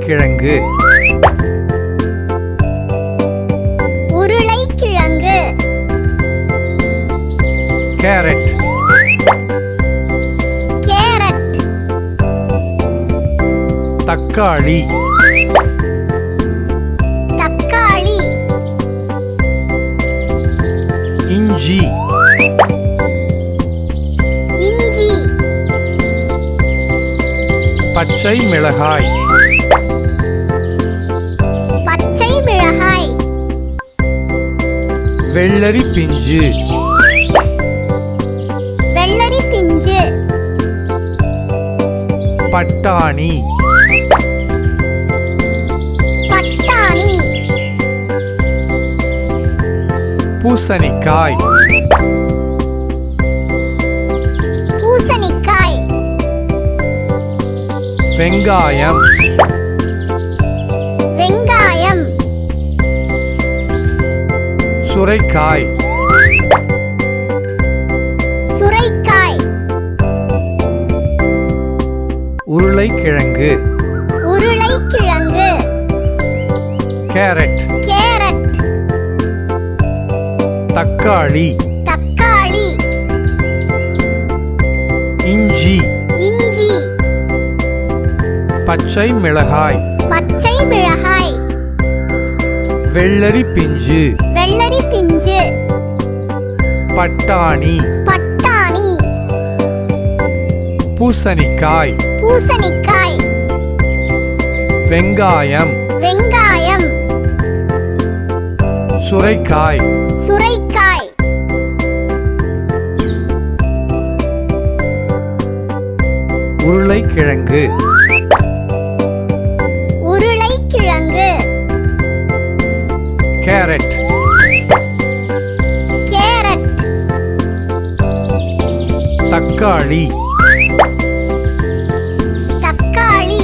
உருளைக்கிழங்கு உருளைக்கிழங்கு carrot carrot தக்காளி தக்காளி இஞ்சி இஞ்சி பச்சை மிளகாய் பச்சை மிளகாய் வெள்ளரி பிஞ்சு வெள்ளரி பிஞ்சு பட்டாணி பட்டாணி பூசணிக்காய் பூசணிக்காய் வெங்காயம் வெங்காயம் சுரைக்காய் சுரைக்காய் உருளைக்கிழங்கு உருளைக்கிழங்கு கேரட் கேரட் தக்காளி தக்காளி இஞ்சி இஞ்சி பச்சை மிளகாய் பச்சை மிளகாய் வெள்ளரி பிஞ்சு வெள்ளரி பிஞ்சு பட்டாணி பட்டாணி பூசணிக்காய் பூசணிக்காய் வெங்காயம் வெங்காயம் சுரைக்காய் சுரைக்காய் உருளைக்கிழங்கு உருளைக்கிழங்கு கேரட் கேரட் தக்காளி தக்காளி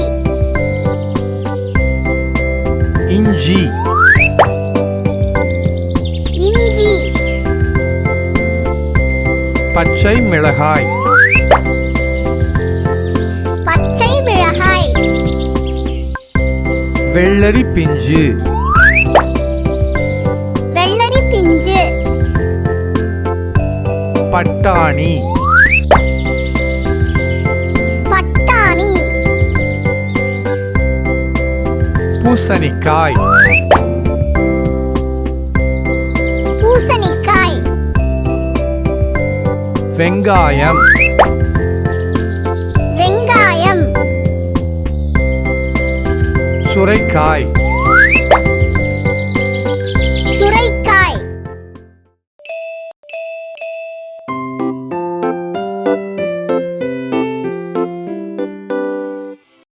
இஞ்சி இஞ்சி பச்சை மிளகாய் பச்சை மிளகாய் வெள்ளரி பிஞ்சு வெள்ளரி பிஞ்சு பட்டாணி பட்டாணி பூசணிக்காய் பூசணிக்காய் வெங்காயம் வெங்காயம் சுரைக்காய்